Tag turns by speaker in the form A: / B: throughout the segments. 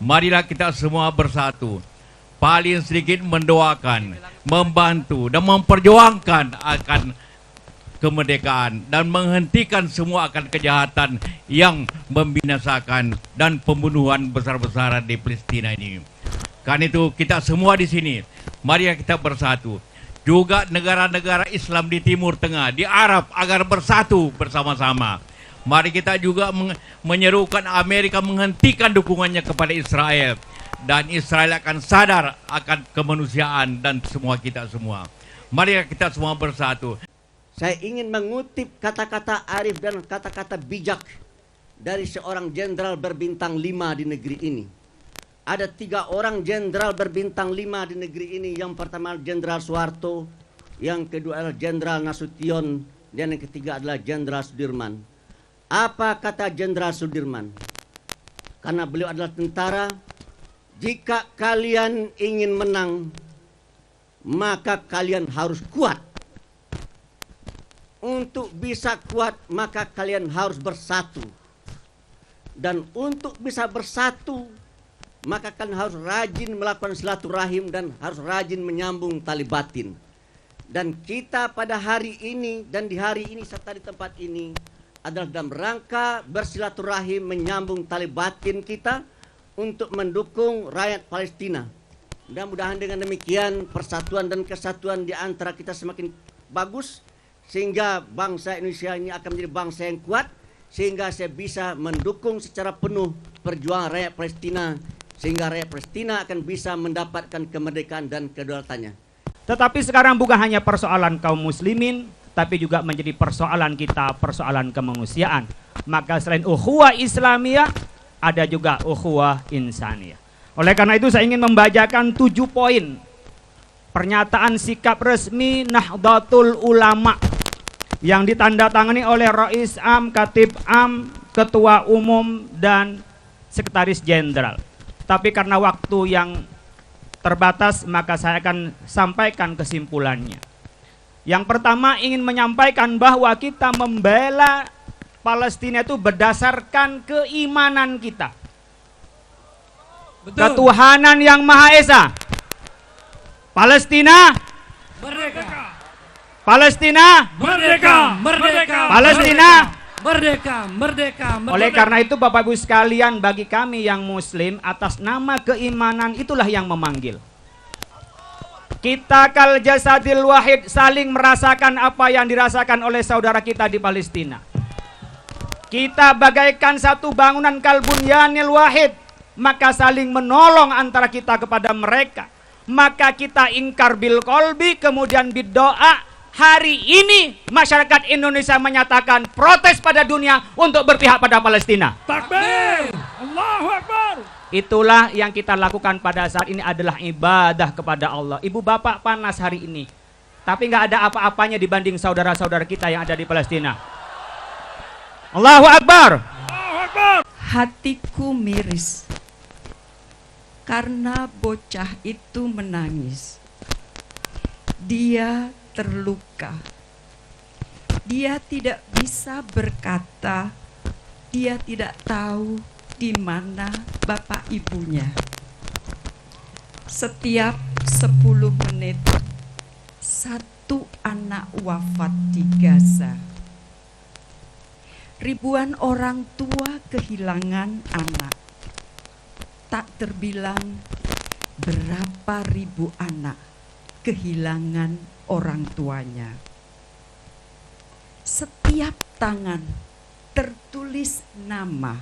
A: marilah kita semua bersatu. Paling sedikit mendoakan, membantu dan memperjuangkan akan kemerdekaan dan menghentikan semua akan kejahatan yang membinasakan dan pembunuhan besar-besaran di Palestina ini. Karena itu kita semua di sini, mari kita bersatu. Juga negara-negara Islam di Timur Tengah, di Arab agar bersatu bersama-sama. Mari kita juga menyerukan Amerika menghentikan dukungannya kepada Israel. Dan Israel akan sadar akan kemanusiaan dan semua kita semua. Mari kita semua bersatu.
B: Saya ingin mengutip kata-kata arif dan kata-kata bijak dari seorang jenderal berbintang 5 di negeri ini. Ada 3 orang jenderal berbintang 5 di negeri ini. Yang pertama Jenderal Soeharto, yang kedua adalah Jenderal Nasution, dan yang ketiga adalah Jenderal Sudirman. Apa kata Jenderal Sudirman? Karena beliau adalah tentara, jika kalian ingin menang, maka kalian harus kuat. Untuk bisa kuat, maka kalian harus bersatu. Dan untuk bisa bersatu, maka kalian harus rajin melakukan silaturahim dan harus rajin menyambung tali batin. Dan kita pada hari ini dan di hari ini serta di tempat ini adalah dalam rangka bersilaturahim menyambung tali batin kita untuk mendukung rakyat Palestina. Mudah-mudahan dengan demikian persatuan dan kesatuan di antara kita semakin bagus, sehingga bangsa Indonesia ini akan menjadi bangsa yang kuat, sehingga saya bisa mendukung secara penuh perjuangan rakyat Palestina, sehingga rakyat Palestina akan bisa mendapatkan kemerdekaan dan kedaulatannya.
C: Tetapi sekarang bukan hanya persoalan kaum muslimin, tapi juga menjadi persoalan kita, persoalan kemanusiaan. Maka selain ukhuwah Islamiyah, ada juga ukhuwah insaniyah. Oleh karena itu saya ingin membacakan 7 poin pernyataan sikap resmi Nahdlatul Ulama yang ditandatangani oleh Rais Am, Khatib Am, Ketua Umum, dan Sekretaris Jenderal. Tapi karena waktu yang terbatas, maka saya akan sampaikan kesimpulannya. Yang pertama ingin menyampaikan bahwa kita membela Palestina itu berdasarkan keimanan kita. Betul. Ketuhanan yang Maha Esa. Palestina
D: merdeka.
C: Palestina
D: Merdeka. Merdeka.
C: Palestina
D: Merdeka. Merdeka.
C: Oleh karena itu Bapak Ibu sekalian, bagi kami yang muslim, atas nama keimanan itulah yang memanggil. Kita kal jasadil wahid, saling merasakan apa yang dirasakan oleh saudara kita di Palestina. Kita bagaikan satu bangunan kal bunyanil wahid, maka saling menolong antara kita kepada mereka. Maka kita ingkar bil kolbi, kemudian bidoa. Hari ini masyarakat Indonesia menyatakan protes pada dunia untuk berpihak pada Palestina.
D: Takbir. Allahu Akbar.
C: Itulah yang kita lakukan pada saat ini, adalah ibadah kepada Allah. Ibu bapak panas hari ini, tapi nggak ada apa-apanya dibanding saudara-saudara kita yang ada di Palestina. Allahu Akbar.
D: Allahu Akbar.
E: Hatiku miris karena bocah itu menangis. Dia terluka. Dia tidak bisa berkata, dia tidak tahu di mana bapak ibunya. Setiap 10 menit satu anak wafat di Gaza. Ribuan orang tua kehilangan anak. Tak terbilang berapa ribu anak kehilangan orang tuanya. Setiap tangan tertulis nama.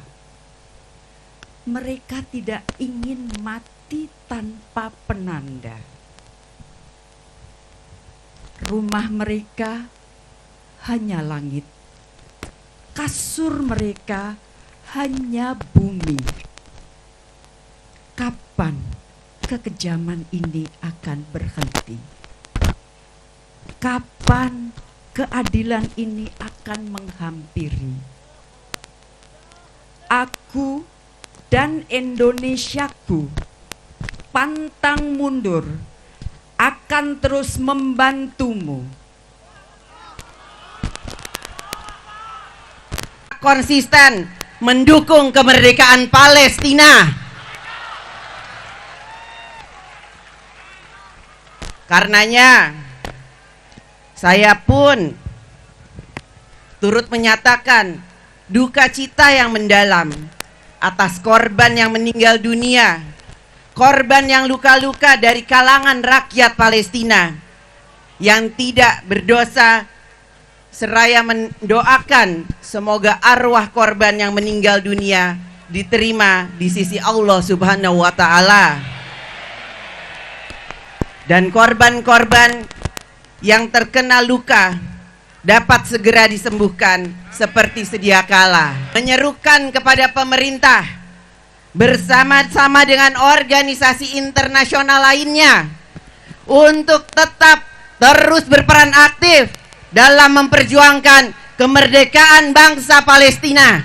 E: Mereka tidak ingin mati tanpa penanda. Rumah mereka hanya langit. Kasur mereka hanya bumi. Kapan kekejaman ini akan berhenti? Kapan keadilan ini akan menghampiri? Aku dan Indonesiaku pantang mundur, akan terus membantumu.
F: Konsisten mendukung kemerdekaan Palestina. Karenanya saya pun turut menyatakan duka cita yang mendalam atas korban yang meninggal dunia, korban yang luka-luka dari kalangan rakyat Palestina yang tidak berdosa, seraya mendoakan semoga arwah korban yang meninggal dunia diterima di sisi Allah Subhanahu wa Ta'ala. Dan korban-korban yang terkena luka dapat segera disembuhkan seperti sedia kala. Menyerukan kepada pemerintah bersama-sama dengan organisasi internasional lainnya untuk tetap terus berperan aktif dalam memperjuangkan kemerdekaan bangsa Palestina.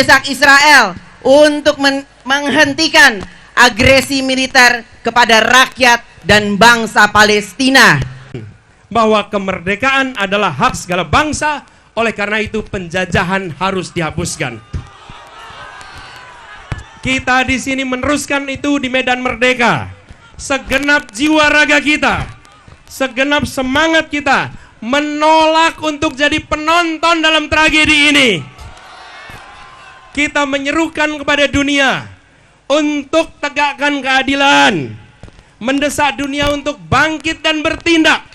F: Desak Israel untuk menghentikan agresi militer kepada rakyat dan bangsa Palestina.
G: Bahwa kemerdekaan adalah hak segala bangsa, oleh karena itu penjajahan harus dihapuskan. Kita di sini meneruskan itu di medan merdeka. Segenap jiwa raga kita, segenap semangat kita menolak untuk jadi penonton dalam tragedi ini. Kita menyerukan kepada dunia untuk tegakkan keadilan, mendesak dunia untuk bangkit dan bertindak.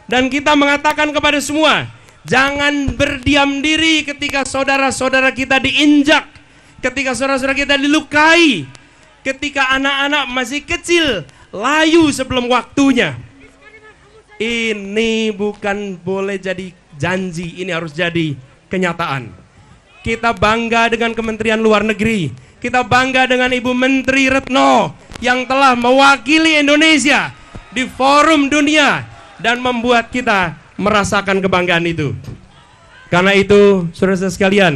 G: Dan kita mengatakan kepada semua, jangan berdiam diri ketika saudara-saudara kita diinjak, ketika saudara-saudara kita dilukai, ketika anak-anak masih kecil layu sebelum waktunya. Ini bukan boleh jadi janji, ini harus jadi kenyataan. Kita bangga dengan Kementerian Luar Negeri, kita bangga dengan Ibu Menteri Retno yang telah mewakili Indonesia di forum dunia dan membuat kita merasakan kebanggaan itu. Karena itu, saudara-saudara sekalian,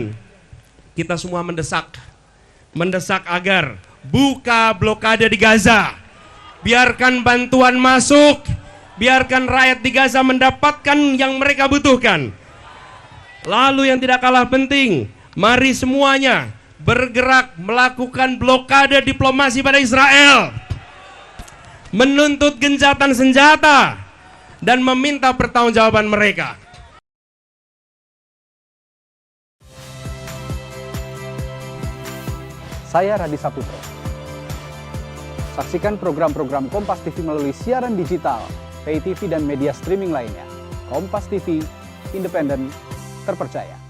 G: kita semua mendesak agar buka blokade di Gaza, biarkan bantuan masuk, biarkan rakyat di Gaza mendapatkan yang mereka butuhkan. Lalu yang tidak kalah penting, mari semuanya bergerak melakukan blokade diplomasi pada Israel, menuntut gencatan senjata dan meminta pertanggungjawaban mereka.
H: Saya Radhi Saputro. Saksikan program-program Kompas TV melalui siaran digital, pay TV dan media streaming lainnya. Kompas TV, independen, terpercaya.